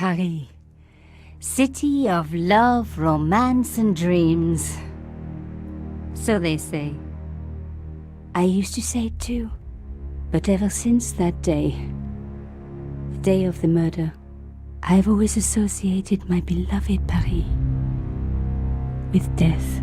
Paris. City of love, romance, and dreams. So they say. I used to say it too. But ever since that day, the day of the murder, I've always associated my beloved Paris with death.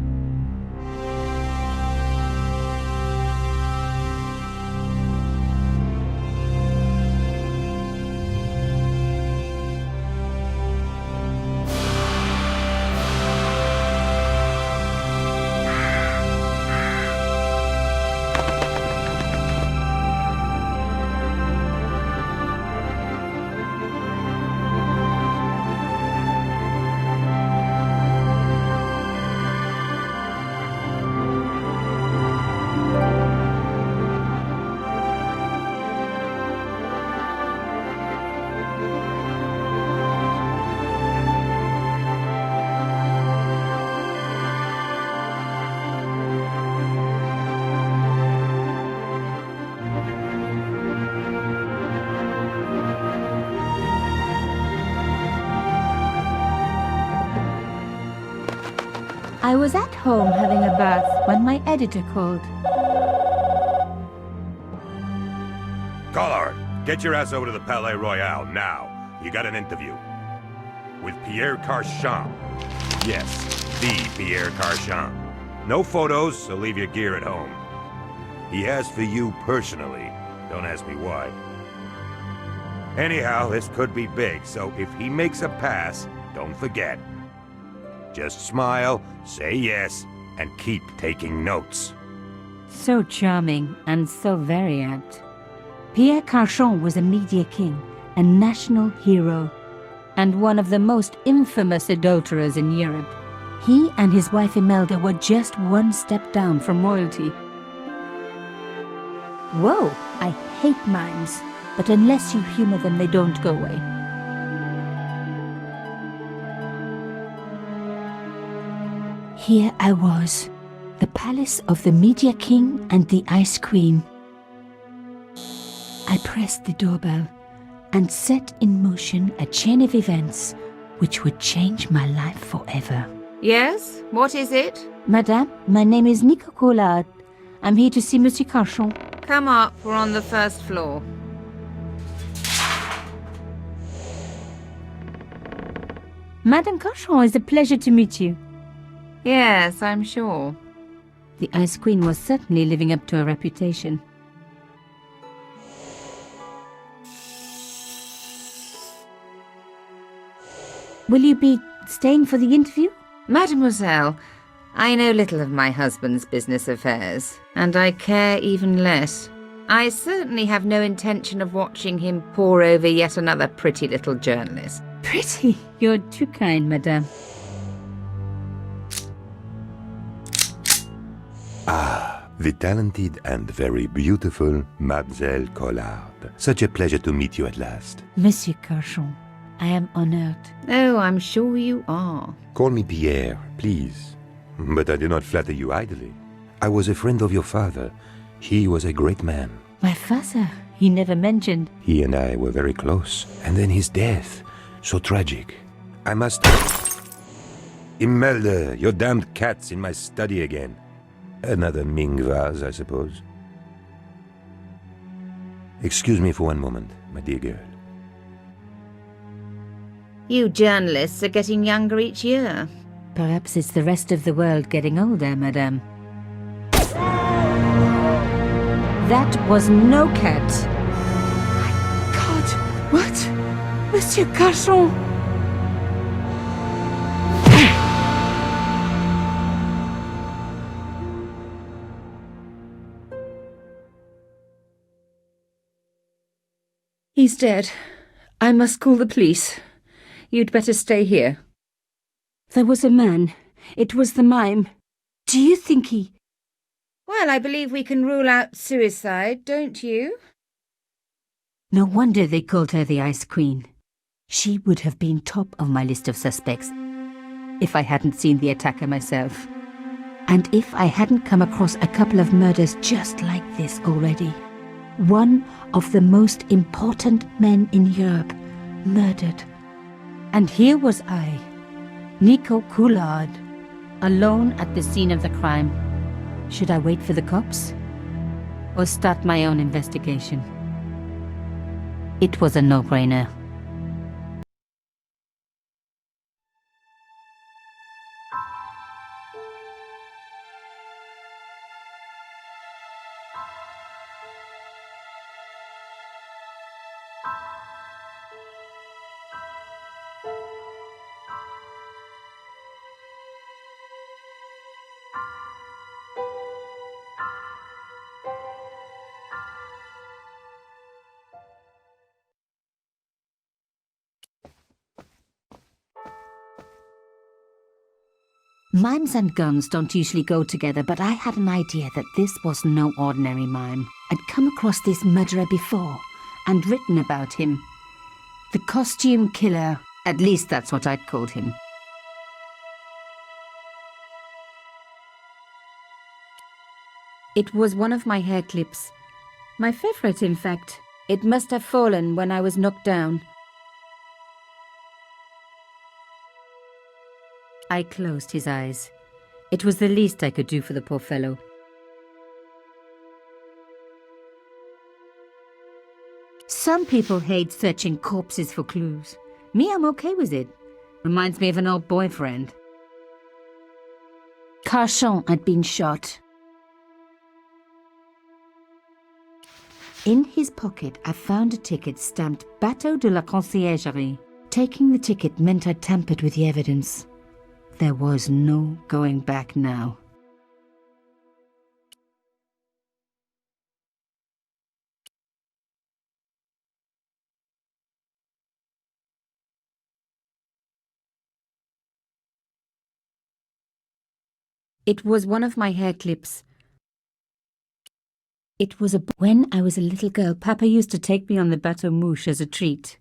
I was at home having a bath when my editor called. Collard, get your ass over to the Palais Royale now. You got an interview. With Pierre Carchon. Yes, the Pierre Carchon. No photos, so leave your gear at home. He asked for you personally. Don't ask me why. Anyhow, this could be big, so if he makes a pass, don't forget. Just smile, say yes, and keep taking notes. So charming and so very apt. Pierre Carchon was a media king, a national hero, and one of the most infamous adulterers in Europe. He and his wife Imelda were just one step down from royalty. Whoa, I hate mimes, but unless you humor them, they don't go away. Here I was, the palace of the Media King and the Ice Queen. I pressed the doorbell and set in motion a chain of events which would change my life forever. Yes? What is it? Madame, my name is Nico Collard. I'm here to see Monsieur Carchon. Come up, we're on the first floor. Madame Carchon, it's a pleasure to meet you. Yes, I'm sure. The Ice Queen was certainly living up to her reputation. Will you be staying for the interview? Mademoiselle, I know little of my husband's business affairs, and I care even less. I certainly have no intention of watching him pore over yet another pretty little journalist. Pretty? You're too kind, madame. Ah, the talented and very beautiful Mademoiselle Collard. Such a pleasure to meet you at last. Monsieur Carchon, I am honored. Oh, I'm sure you are. Call me Pierre, please. But I do not flatter you idly. I was a friend of your father. He was a great man. My father? He never mentioned. He and I were very close. And then his death. So tragic. I must... Imelda, your damned cat's in my study again. Another Ming vase, I suppose. Excuse me for one moment, my dear girl. You journalists are getting younger each year. Perhaps it's the rest of the world getting older, madame. That was no cat. My God, what? Monsieur Carchon! He's dead. I must call the police. You'd better stay here. There was a man. It was the mime. Do you think he... Well, I believe we can rule out suicide, don't you? No wonder they called her the Ice Queen. She would have been top of my list of suspects if I hadn't seen the attacker myself. And if I hadn't come across a couple of murders just like this already. One of the most important men in Europe murdered And here was I, Nico Collard, alone at the scene of the crime. Should I wait for the cops? Or start my own investigation? It was a no-brainer. Mimes and guns don't usually go together, but I had an idea that this was no ordinary mime. I'd come across this murderer before, and written about him. The costume killer, at least that's what I'd called him. It was one of my hair clips. My favorite, in fact. It must have fallen when I was knocked down. I closed his eyes. It was the least I could do for the poor fellow. Some people hate searching corpses for clues. Me, I'm okay with it. Reminds me of an old boyfriend. Carchon had been shot. In his pocket, I found a ticket stamped Bateau de la Conciergerie. Taking the ticket meant I tampered with the evidence. There was no going back now. It was one of my hair clips. It was when I was a little girl, Papa used to take me on the bateau mouche as a treat.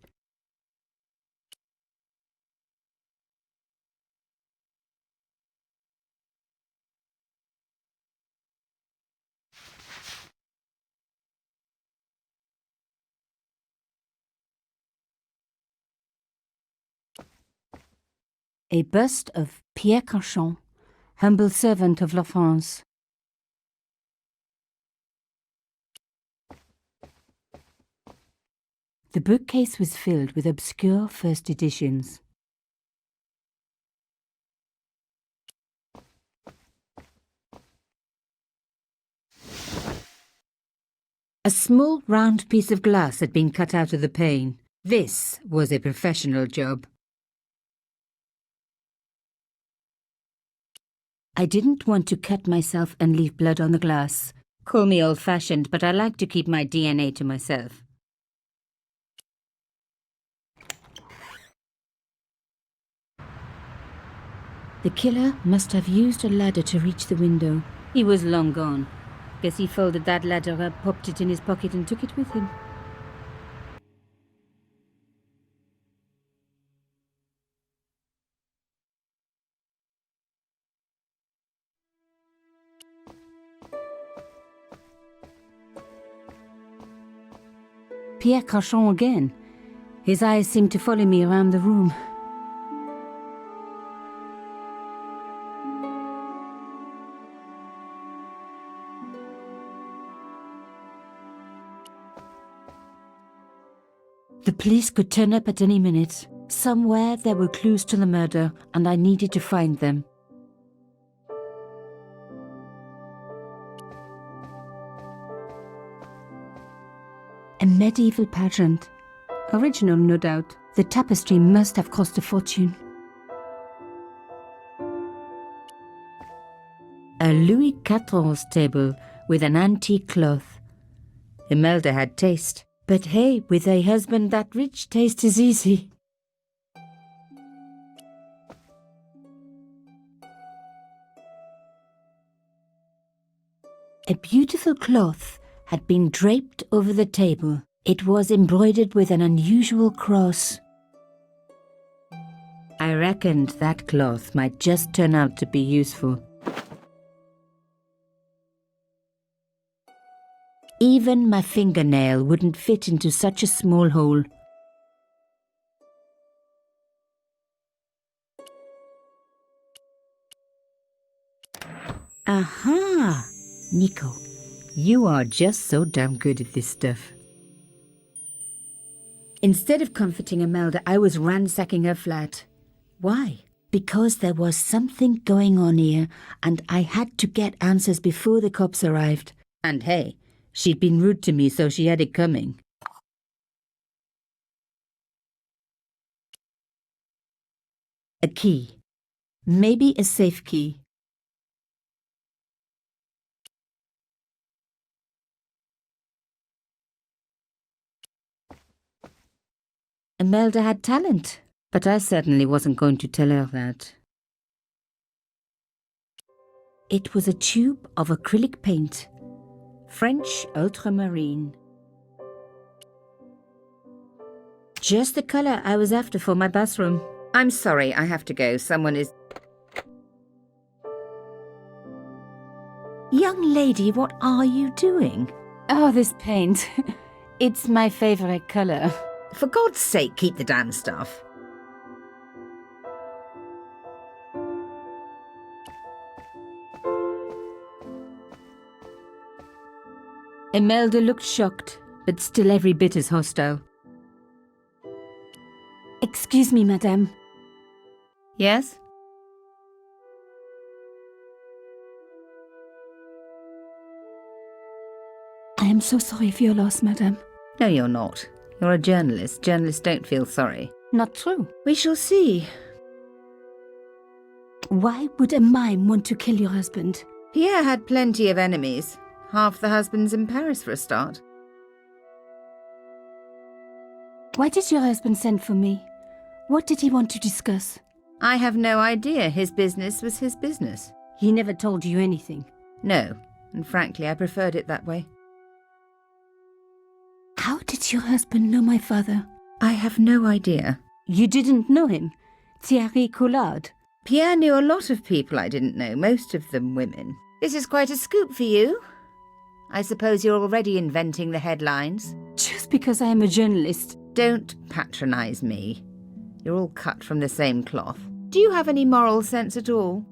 A bust of Pierre Carchon, humble servant of La France. The bookcase was filled with obscure first editions. A small round piece of glass had been cut out of the pane. This was a professional job. I didn't want to cut myself and leave blood on the glass. Call me old-fashioned, but I like to keep my DNA to myself. The killer must have used a ladder to reach the window. He was long gone. Guess he folded that ladder up, popped it in his pocket and took it with him. Pierre Carchon again. His eyes seemed to follow me around the room. The police could turn up at any minute. Somewhere there were clues to the murder, and I needed to find them. A medieval pageant. Original, no doubt. The tapestry must have cost a fortune. A Louis XIV table with an antique cloth. Imelda had taste. But hey, with a husband that rich, taste is easy. A beautiful cloth had been draped over the table. It was embroidered with an unusual cross. I reckoned that cloth might just turn out to be useful. Even my fingernail wouldn't fit into such a small hole. Aha! Nico, you are just so damn good at this stuff. Instead of comforting Imelda, I was ransacking her flat. Why? Because there was something going on here, and I had to get answers before the cops arrived. And hey, she'd been rude to me, so she had it coming. A key. Maybe a safe key. Imelda had talent, but I certainly wasn't going to tell her that. It was a tube of acrylic paint. French ultramarine. Just the colour I was after for my bathroom. I'm sorry, I have to go. Someone is... Young lady, what are you doing? Oh, this paint. It's my favourite colour. For God's sake, keep the damn stuff. Imelda looked shocked, but still every bit as hostile. Excuse me, madame. Yes? I am so sorry for your loss, madame. No, you're not. You're a journalist. Journalists don't feel sorry. Not true. We shall see. Why would a mime want to kill your husband? Pierre had plenty of enemies. Half the husbands in Paris for a start. Why did your husband send for me? What did he want to discuss? I have no idea. His business was his business. He never told you anything. No, and frankly, I preferred it that way. How did your husband know my father? I have no idea. You didn't know him? Pierre Collard? Pierre knew a lot of people I didn't know, most of them women. This is quite a scoop for you. I suppose you're already inventing the headlines. Just because I am a journalist. Don't patronise me. You're all cut from the same cloth. Do you have any moral sense at all?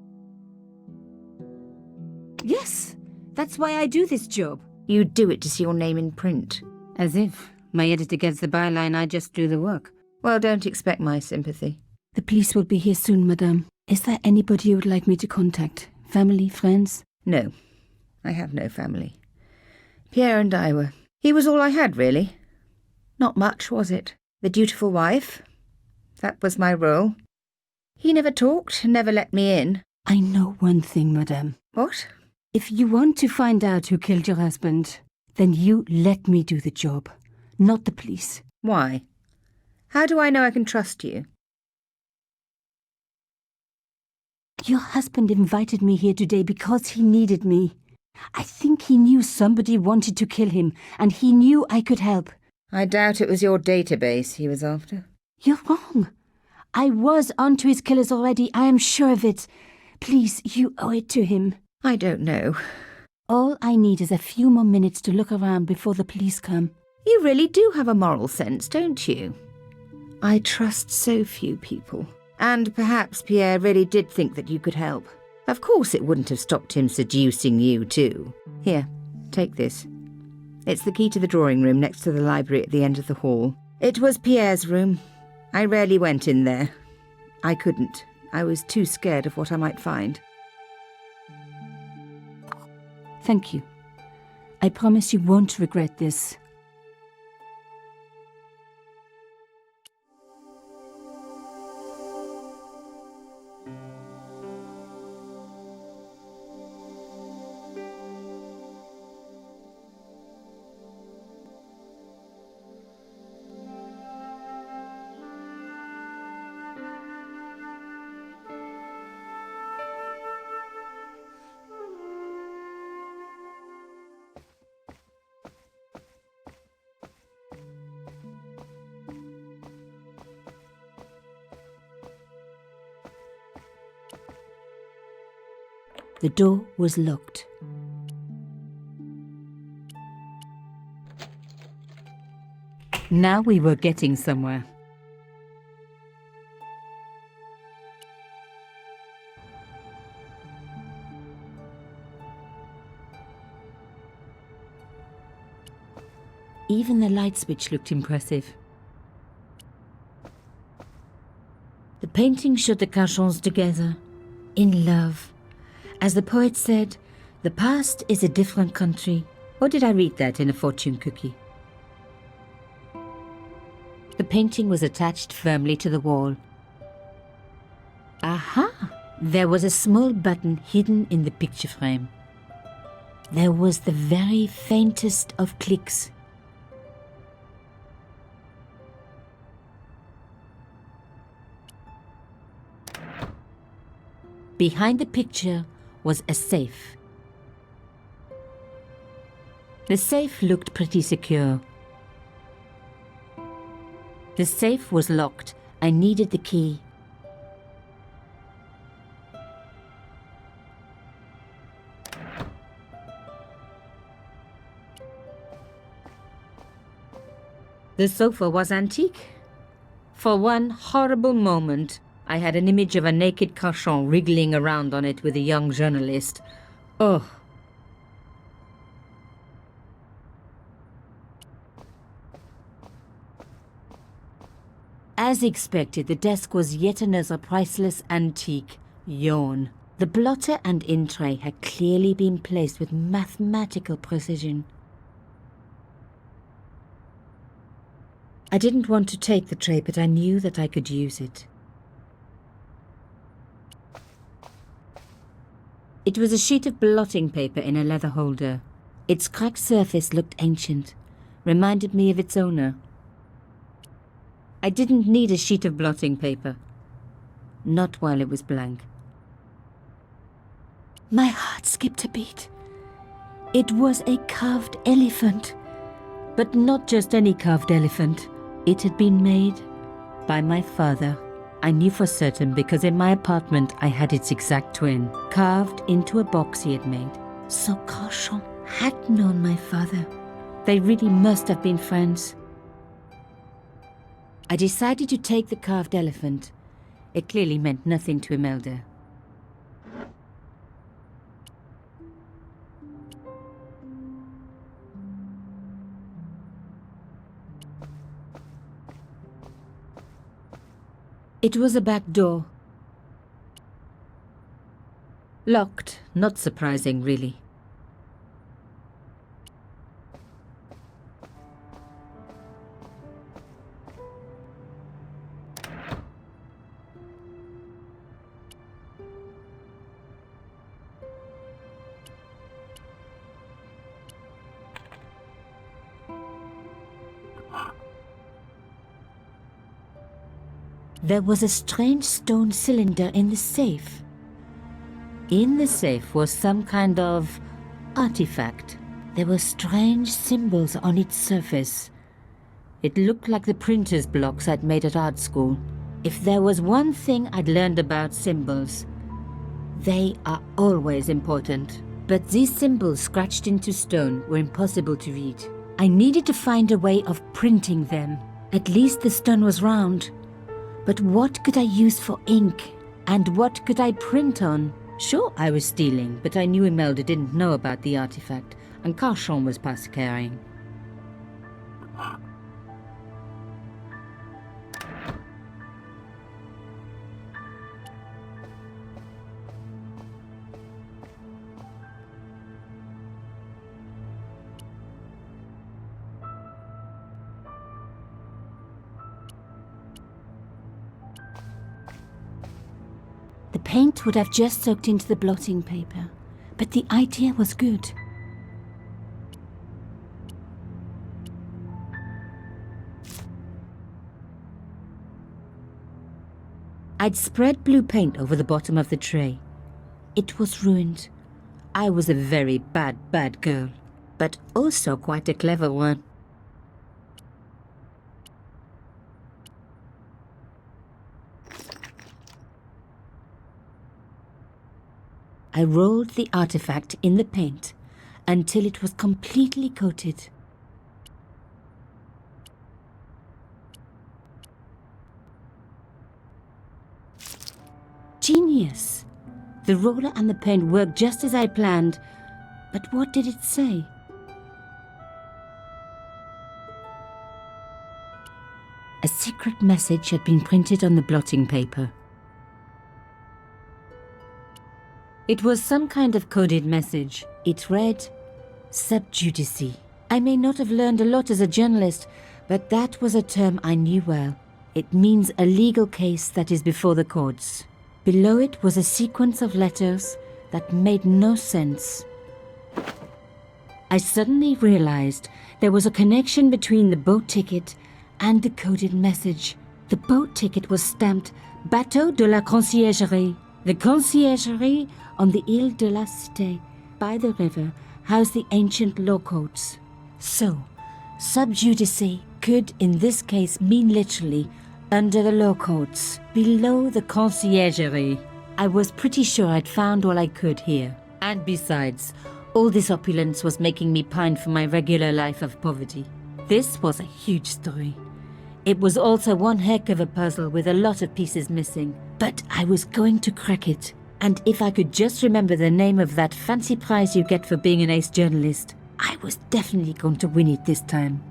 Yes, that's why I do this job. You do it to see your name in print. As if my editor gets the byline, I just do the work. Well, don't expect my sympathy. The police will be here soon, madame. Is there anybody you would like me to contact? Family, friends? No, I have no family. Pierre and I were... He was all I had, really. Not much, was it? The dutiful wife. That was my role. He never talked, never let me in. I know one thing, madame. What? If you want to find out who killed your husband, then you let me do the job, not the police. Why? How do I know I can trust you? Your husband invited me here today because he needed me. I think he knew somebody wanted to kill him, and he knew I could help. I doubt it was your database he was after. You're wrong. I was onto his killers already, I am sure of it. Please, you owe it to him. I don't know. All I need is a few more minutes to look around before the police come. You really do have a moral sense, don't you? I trust so few people. And perhaps Pierre really did think that you could help. Of course it wouldn't have stopped him seducing you too. Here, take this. It's the key to the drawing room next to the library at the end of the hall. It was Pierre's room. I rarely went in there. I couldn't. I was too scared of what I might find. Thank you. I promise you won't regret this. The door was locked. Now we were getting somewhere. Even the light switch looked impressive. The painting showed the Carchons together, in love. As the poet said, the past is a different country. Or did I read that in a fortune cookie? The painting was attached firmly to the wall. Aha! There was a small button hidden in the picture frame. There was the very faintest of clicks. Behind the picture was a safe. The safe looked pretty secure. The safe was locked. I needed the key. The sofa was antique. For one horrible moment, I had an image of a naked Carchon wriggling around on it with a young journalist. Oh! As expected, the desk was yet another priceless antique. Yawn. The blotter and in tray had clearly been placed with mathematical precision. I didn't want to take the tray, but I knew that I could use it. It was a sheet of blotting paper in a leather holder. Its cracked surface looked ancient, reminded me of its owner. I didn't need a sheet of blotting paper. Not while it was blank. My heart skipped a beat. It was a carved elephant. But not just any carved elephant. It had been made by my father. I knew for certain because in my apartment I had its exact twin, carved into a box he had made. So Carchon had known my father. They really must have been friends. I decided to take the carved elephant. It clearly meant nothing to Imelda. It was a back door. Locked, not surprising really. There was a strange stone cylinder in the safe. In the safe was some kind of artifact. There were strange symbols on its surface. It looked like the printer's blocks I'd made at art school. If there was one thing I'd learned about symbols, they are always important. But these symbols scratched into stone were impossible to read. I needed to find a way of printing them. At least the stone was round. But what could I use for ink? And what could I print on? Sure, I was stealing, but I knew Imelda didn't know about the artifact, and Carchon was past caring. The paint would have just soaked into the blotting paper, but the idea was good. I'd spread blue paint over the bottom of the tray. It was ruined. I was a very bad girl, but also quite a clever one. I rolled the artifact in the paint until it was completely coated. Genius! The roller and the paint worked just as I planned, but what did it say? A secret message had been printed on the blotting paper. It was some kind of coded message. It read, "Sub judice." I may not have learned a lot as a journalist, but that was a term I knew well. It means a legal case that is before the courts. Below it was a sequence of letters that made no sense. I suddenly realized there was a connection between the boat ticket and the coded message. The boat ticket was stamped Bateau de la Conciergerie. The conciergerie on the Ile de la Cité by the river housed the ancient law courts. So, sub judice could in this case mean literally under the law courts, below the conciergerie. I was pretty sure I'd found all I could here. And besides, all this opulence was making me pine for my regular life of poverty. This was a huge story. It was also one heck of a puzzle with a lot of pieces missing. But I was going to crack it. And if I could just remember the name of that fancy prize you get for being an ace journalist, I was definitely going to win it this time.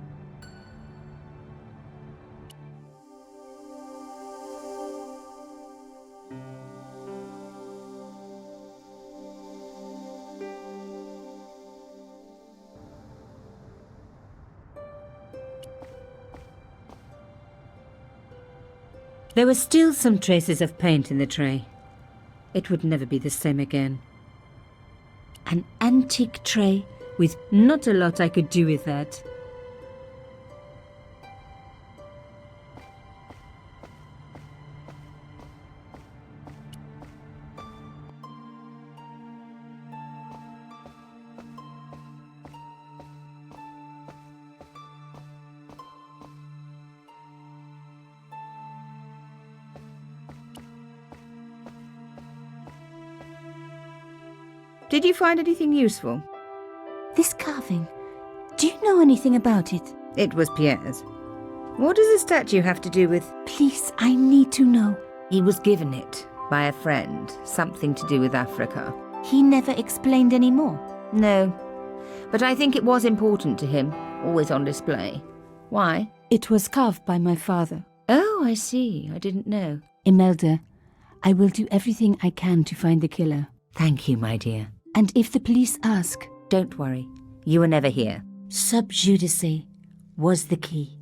There were still some traces of paint in the tray. It would never be the same again. An antique tray with not a lot I could do with that. Did you find anything useful? This carving, do you know anything about it? It was Pierre's. What does the statue have to do with... Please, I need to know. He was given it by a friend, something to do with Africa. He never explained any more. No, but I think it was important to him, always on display. Why? It was carved by my father. Oh, I see. I didn't know. Imelda, I will do everything I can to find the killer. Thank you, my dear. And if the police ask... Don't worry. You were never here. Sub judice was the key.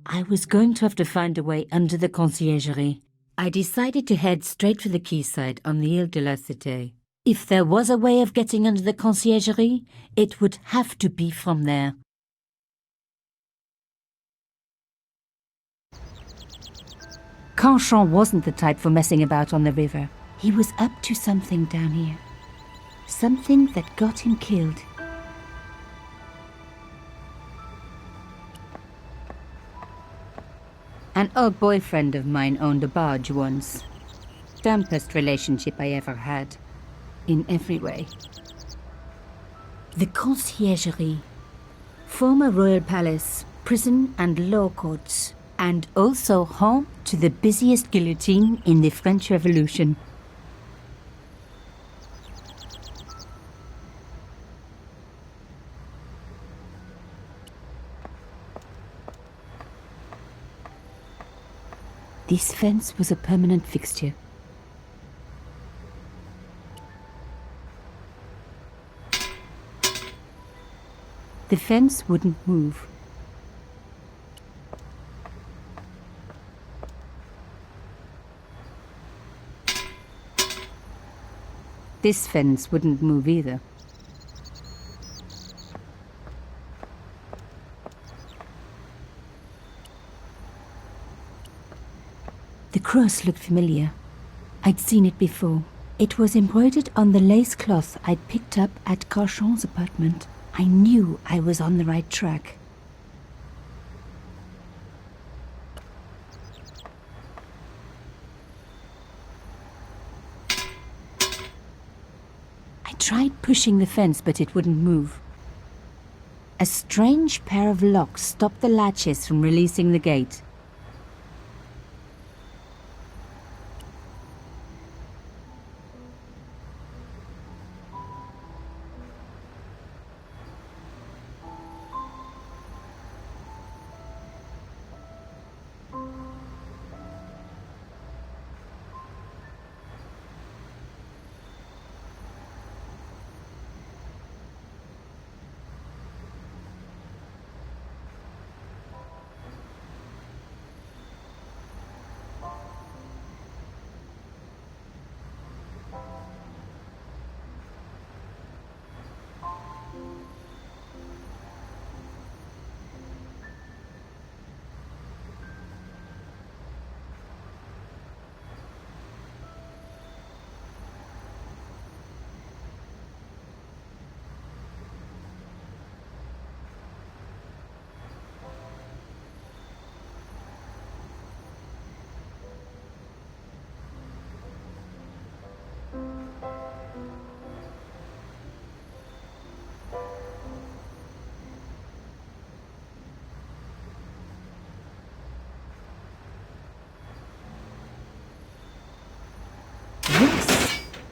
I was going to have to find a way under the conciergerie. I decided to head straight for the quayside on the Ile de la Cité. If there was a way of getting under the conciergerie, it would have to be from there. Carchon wasn't the type for messing about on the river. He was up to something down here. Something that got him killed. An old boyfriend of mine owned a barge once. Dampest relationship I ever had. In every way. The conciergerie. Former royal palace, prison and law courts. And also home to the busiest guillotine in the French Revolution. This fence was a permanent fixture. The fence wouldn't move. This fence wouldn't move either. The cross looked familiar. I'd seen it before. It was embroidered on the lace cloth I'd picked up at Carchon's apartment. I knew I was on the right track. I tried pushing the fence, but it wouldn't move. A strange pair of locks stopped the latches from releasing the gate.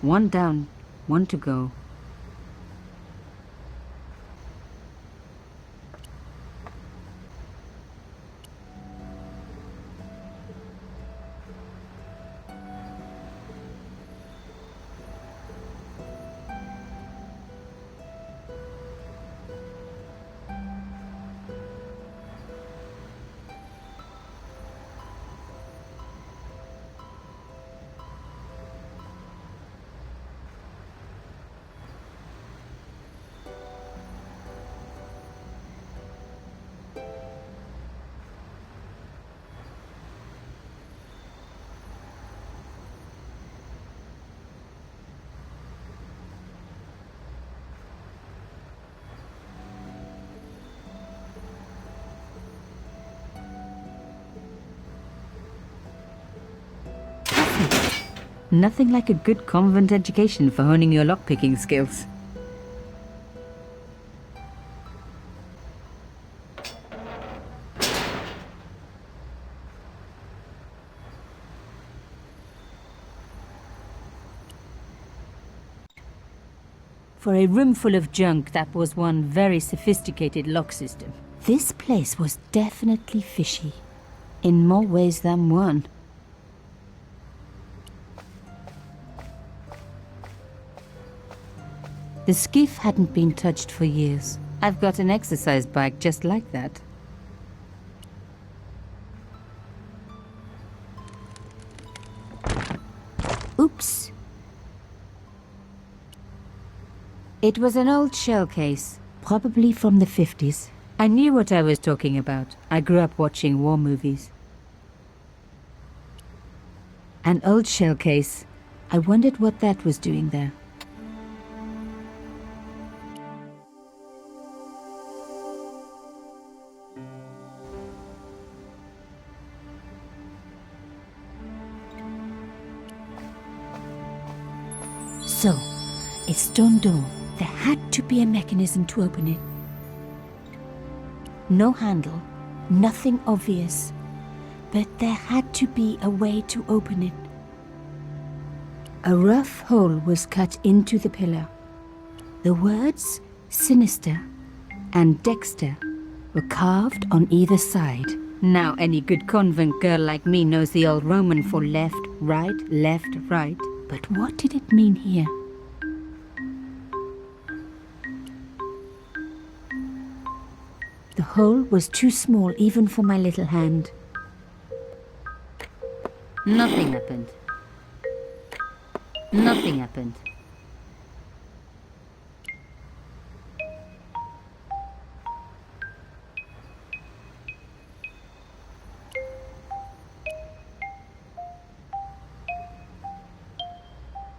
One down, one to go. Nothing like a good convent education for honing your lockpicking skills. For a room full of junk, that was one very sophisticated lock system. This place was definitely fishy, in more ways than one. The skiff hadn't been touched for years. I've got an exercise bike just like that. Oops. It was an old shell case, probably from the 50s. I knew what I was talking about. I grew up watching war movies. An old shell case. I wondered what that was doing there. So, a stone door. There had to be a mechanism to open it. No handle, nothing obvious, but there had to be a way to open it. A rough hole was cut into the pillar. The words sinister and Dexter were carved on either side. Now any good convent girl like me knows the old Roman for left, right, right. But what did it mean here? The hole was too small even for my little hand. Nothing happened. Nothing happened.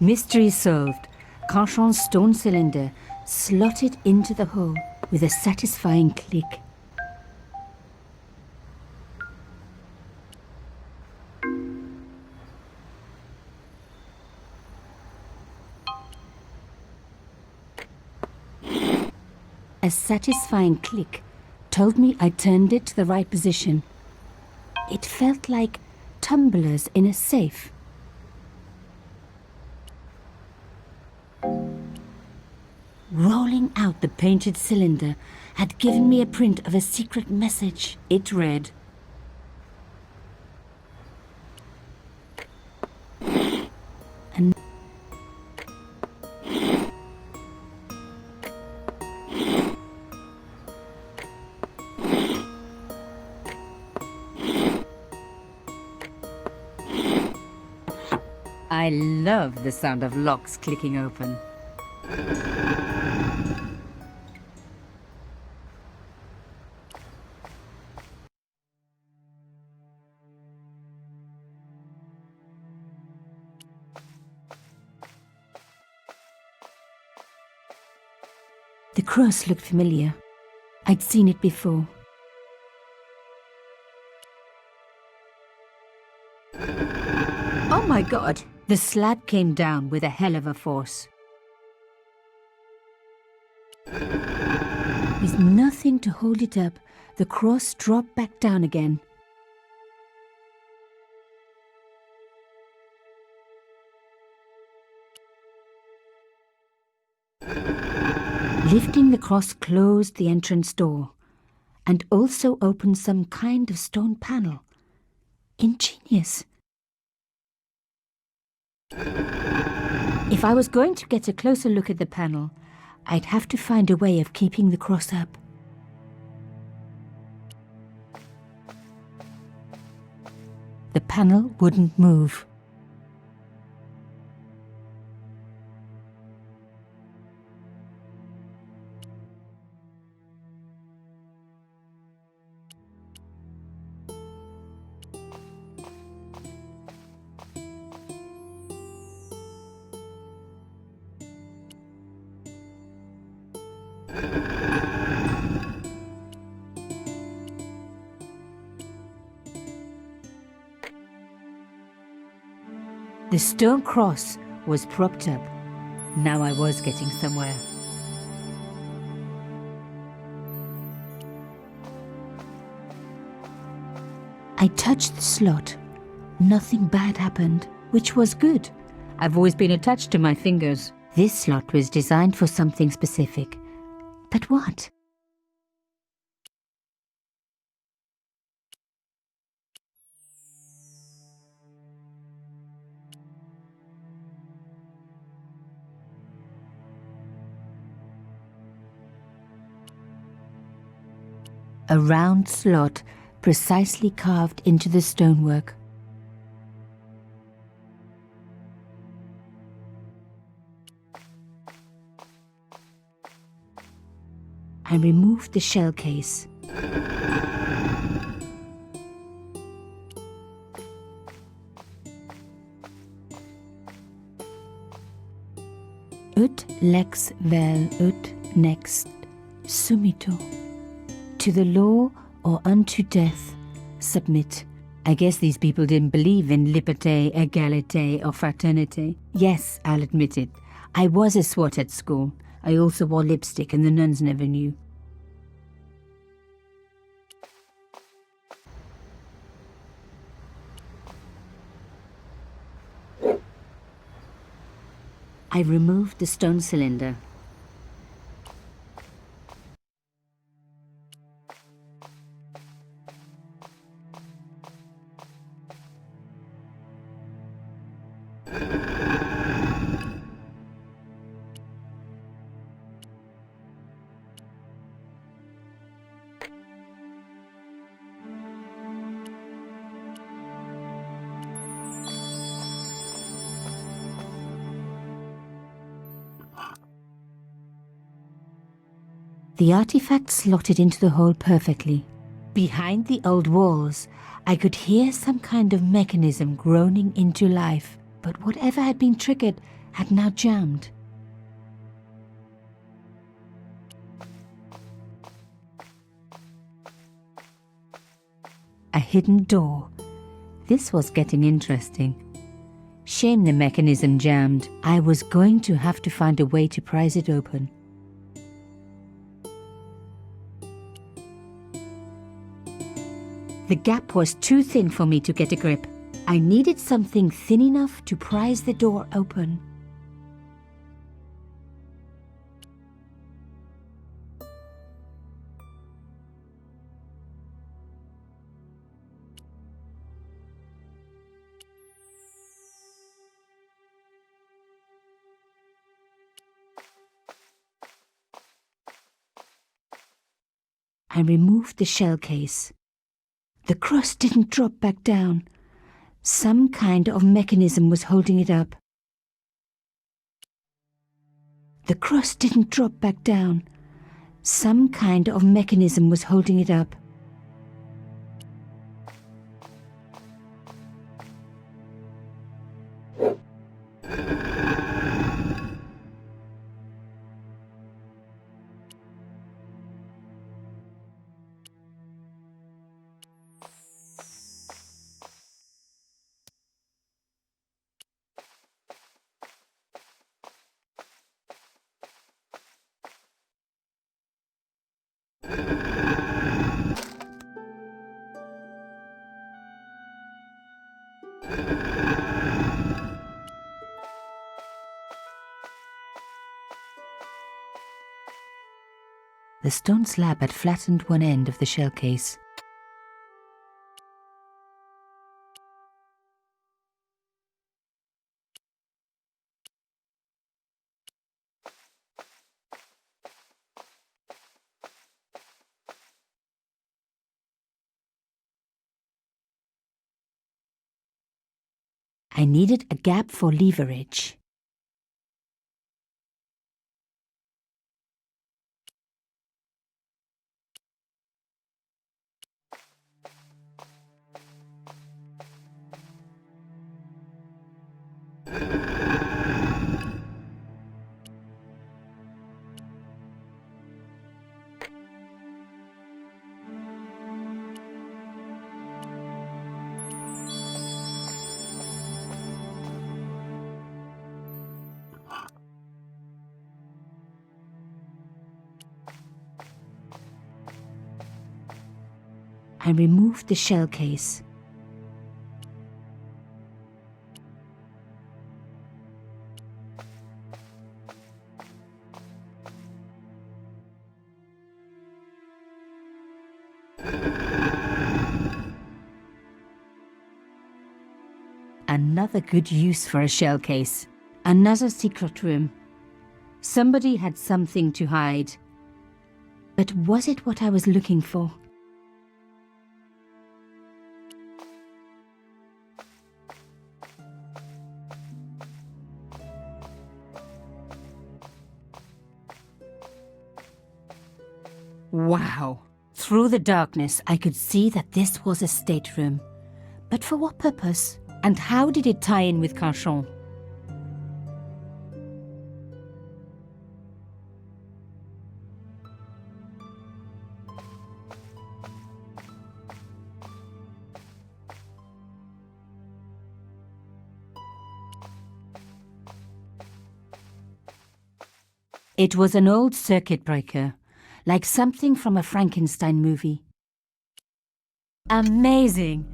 Mystery solved. Carchon's stone cylinder slotted into the hole with a satisfying click. A satisfying click told me I turned it to the right position. It felt like tumblers in a safe. Rolling out the painted cylinder had given me a print of a secret message. It read, I love the sound of locks clicking open. The cross looked familiar. I'd seen it before. Oh my God! The slab came down with a hell of a force. With nothing to hold it up, the cross dropped back down again. Lifting the cross closed the entrance door and also opened some kind of stone panel. Ingenious. If I was going to get a closer look at the panel, I'd have to find a way of keeping the cross up. The panel wouldn't move. The stone cross was propped up. Now I was getting somewhere. I touched the slot. Nothing bad happened, which was good. I've always been attached to my fingers. This slot was designed for something specific. But what? A round slot precisely carved into the stonework. I removed the shell case. Ut lex vel ut next sumito. To the law or unto death, submit. I guess these people didn't believe in liberté, égalité, or fraternité. Yes, I'll admit it. I was a swot at school. I also wore lipstick and the nuns never knew. I removed the stone cylinder. The artifact slotted into the hole perfectly. Behind the old walls, I could hear some kind of mechanism groaning into life, but whatever had been triggered had now jammed. A hidden door. This was getting interesting. Shame the mechanism jammed. I was going to have to find a way to prise it open. The gap was too thin for me to get a grip. I needed something thin enough to prise the door open. I removed the shell case. The cross didn't drop back down. Some kind of mechanism was holding it up. The cross didn't drop back down. Some kind of mechanism was holding it up. The stone slab had flattened one end of the shell case. I needed a gap for leverage. I removed the shell case. Another good use for a shell case. Another secret room. Somebody had something to hide. But was it what I was looking for? Wow! Through the darkness, I could see that this was a stateroom. But for what purpose? And how did it tie in with Carchon? It was an old circuit breaker, like something from a Frankenstein movie. Amazing!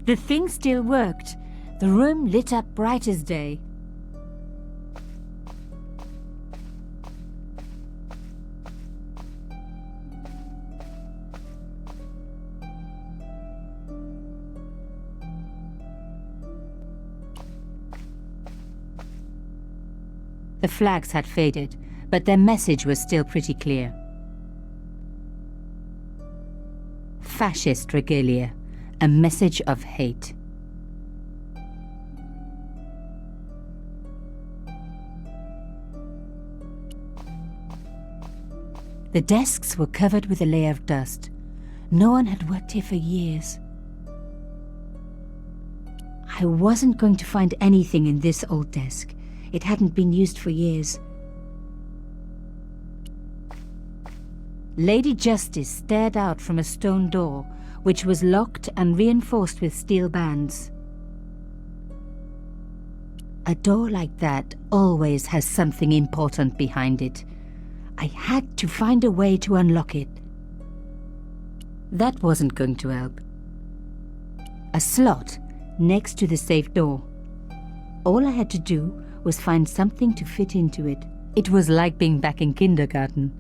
The thing still worked. The room lit up bright as day. The flags had faded, but their message was still pretty clear. Fascist regalia, a message of hate. The desks were covered with a layer of dust. No one had worked here for years. I wasn't going to find anything in this old desk. It hadn't been used for years. Lady Justice stared out from a stone door, which was locked and reinforced with steel bands. A door like that always has something important behind it. I had to find a way to unlock it. That wasn't going to help. A slot next to the safe door. All I had to do was find something to fit into it. It was like being back in kindergarten.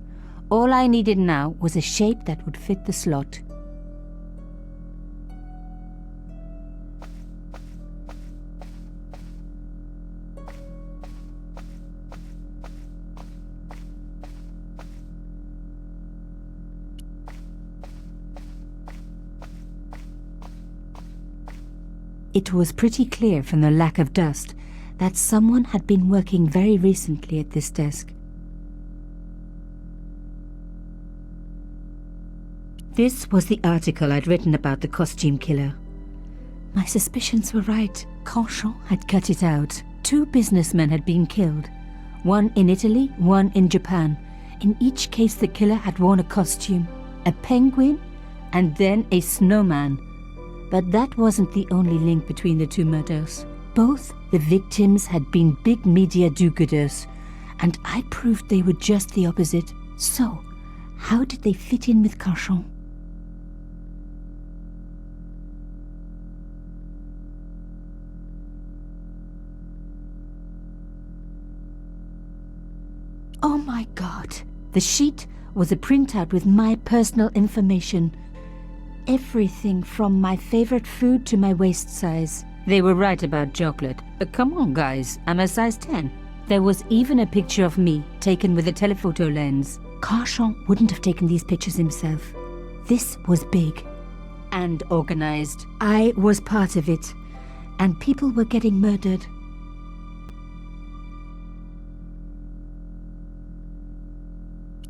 All I needed now was a shape that would fit the slot. It was pretty clear from the lack of dust that someone had been working very recently at this desk. This was the article I'd written about the costume killer. My suspicions were right. Carchon had cut it out. 2 businessmen had been killed. One in Italy, one in Japan. In each case the killer had worn a costume. A penguin and then a snowman. But that wasn't the only link between the 2 murders. Both the victims had been big media do-gooders, and I proved they were just the opposite. So, how did they fit in with Carchon? Oh my God! The sheet was a printout with my personal information. Everything from my favorite food to my waist size. They were right about chocolate. But come on, guys, I'm a size 10. There was even a picture of me, taken with a telephoto lens. Carchon wouldn't have taken these pictures himself. This was big. And organized. I was part of it. And people were getting murdered.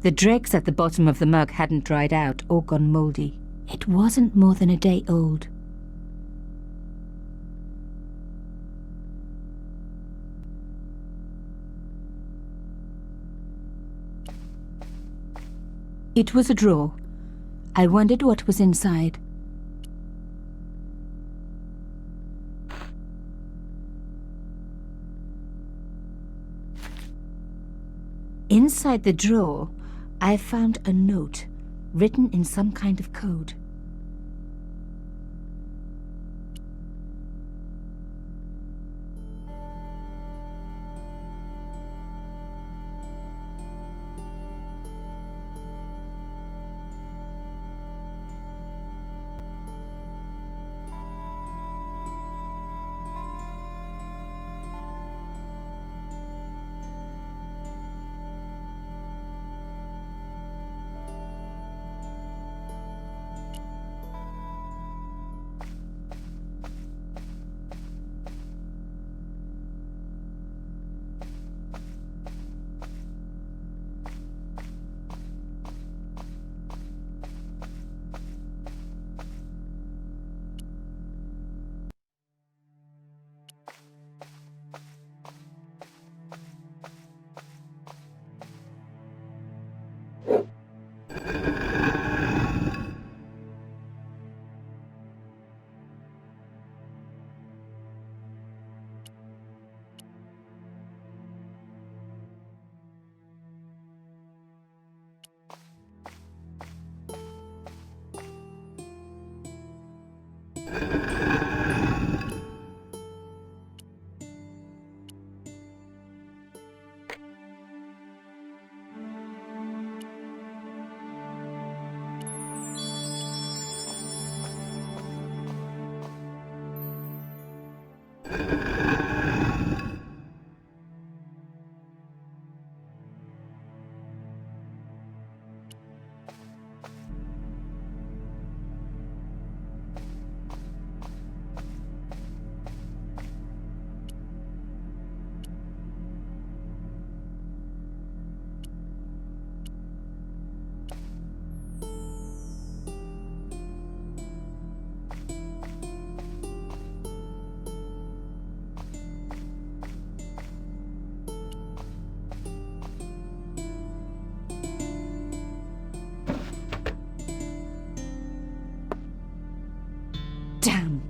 The dregs at the bottom of the mug hadn't dried out or gone moldy. It wasn't more than a day old. It was a drawer. I wondered what was inside. Inside the drawer, I found a note written in some kind of code.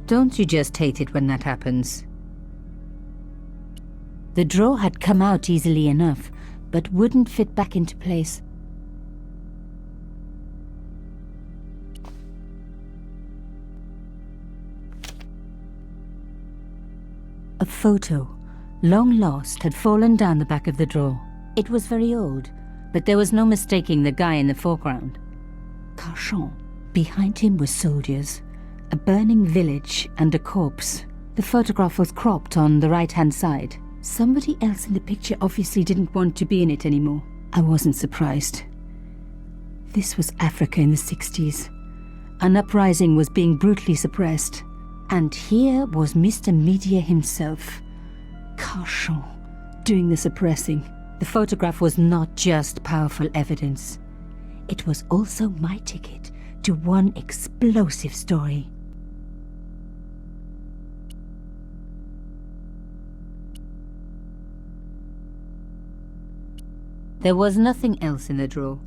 Don't you just hate it when that happens? The drawer had come out easily enough, but wouldn't fit back into place. A photo, long lost, had fallen down the back of the drawer. It was very old, but there was no mistaking the guy in the foreground. Carchon. Behind him were soldiers, a burning village and a corpse. The photograph was cropped on the right-hand side. Somebody else in the picture obviously didn't want to be in it anymore. I wasn't surprised. This was Africa in the 60s. An uprising was being brutally suppressed. And here was Mr. Media himself, Carchon, doing the suppressing. The photograph was not just powerful evidence. It was also my ticket to one explosive story. There was nothing else in the drawer.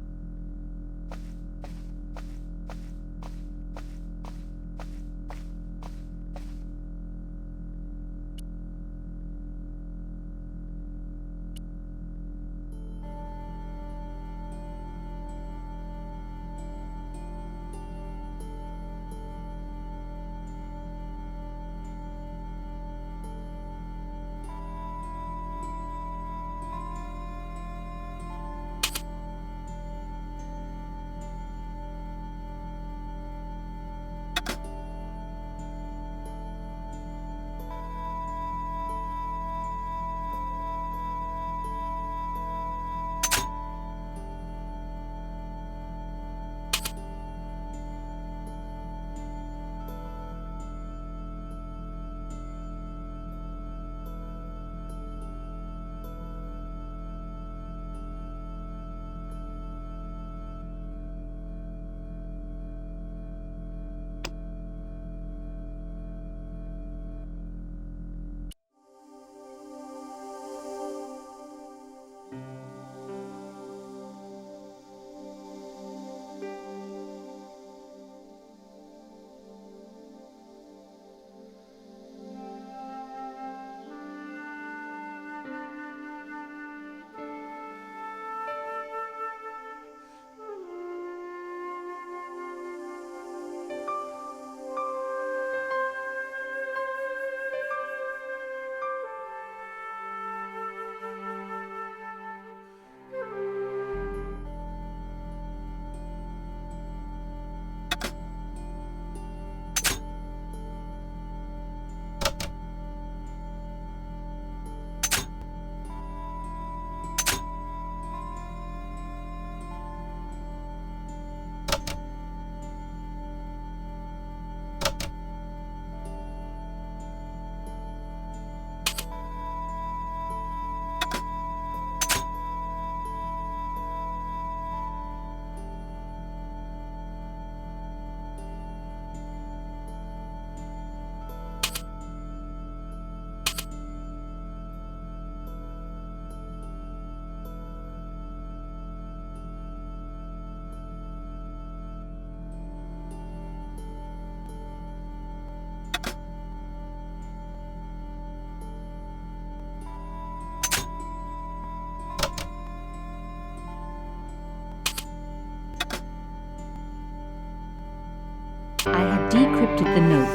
I had decrypted the note.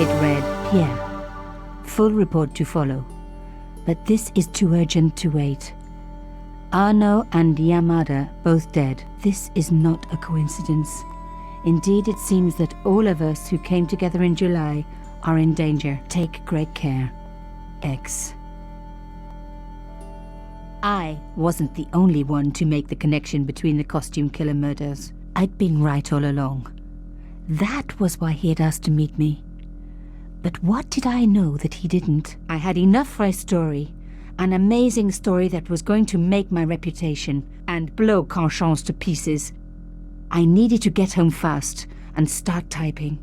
It read, Pierre, full report to follow. But this is too urgent to wait. Arno and Yamada both dead. This is not a coincidence. Indeed, it seems that all of us who came together in July are in danger. Take great care. X. I wasn't the only one to make the connection between the costume killer murders. I'd been right all along. That was why he had asked to meet me. But what did I know that he didn't? I had enough for a story. An amazing story that was going to make my reputation and blow Carchon's to pieces. I needed to get home fast and start typing.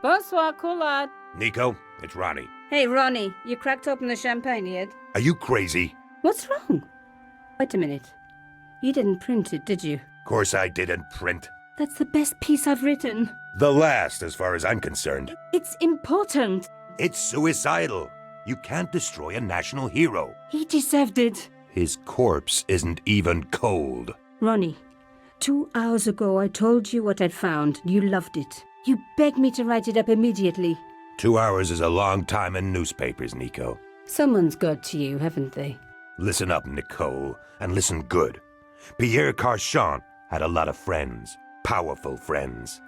Bonsoir, Collard. Nico, it's Ronnie. Hey, Ronnie, you cracked open the champagne yet? Are you crazy? What's wrong? Wait a minute. You didn't print it, did you? Of course I didn't print. That's the best piece I've written. The last, as far as I'm concerned. It's important. It's suicidal. You can't destroy a national hero. He deserved it. His corpse isn't even cold. Ronnie, 2 hours ago I told you what I'd found. You loved it. You begged me to write it up immediately. 2 hours is a long time in newspapers, Nico. Someone's got to you, haven't they? Listen up, Nicole, and listen good. Pierre Carchon had a lot of friends. Powerful friends.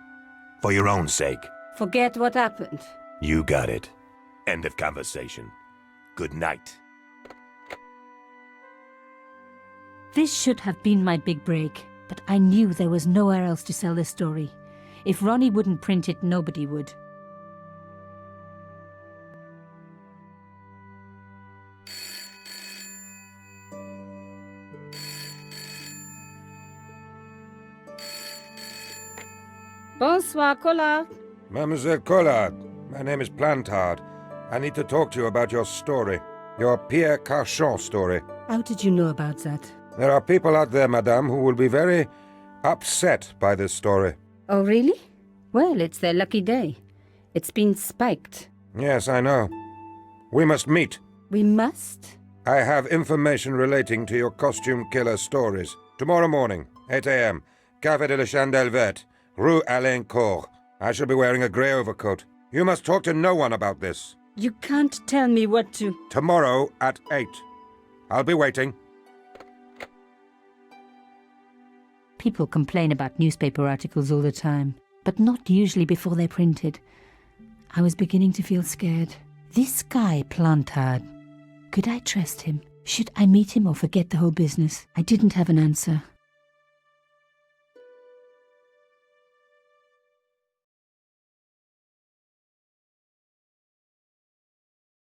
For your own sake. Forget what happened. You got it. End of conversation. Good night. This should have been my big break, but I knew there was nowhere else to sell this story. If Ronnie wouldn't print it, nobody would. Bonsoir, Collard. Mademoiselle Collard, my name is Plantard. I need to talk to you about your story. Your Pierre Carchon story. How did you know about that? There are people out there, madame, who will be very upset by this story. Oh, really? Well, it's their lucky day. It's been spiked. Yes, I know. We must meet. We must? I have information relating to your costume killer stories. Tomorrow morning, 8 a.m., Café de la Chandelle Verte, Rue Alain Court. I shall be wearing a grey overcoat. You must talk to no one about this. You can't tell me what to... Tomorrow at 8. I'll be waiting. People complain about newspaper articles all the time, but not usually before they're printed. I was beginning to feel scared. This guy, Plantard, could I trust him? Should I meet him or forget the whole business? I didn't have an answer.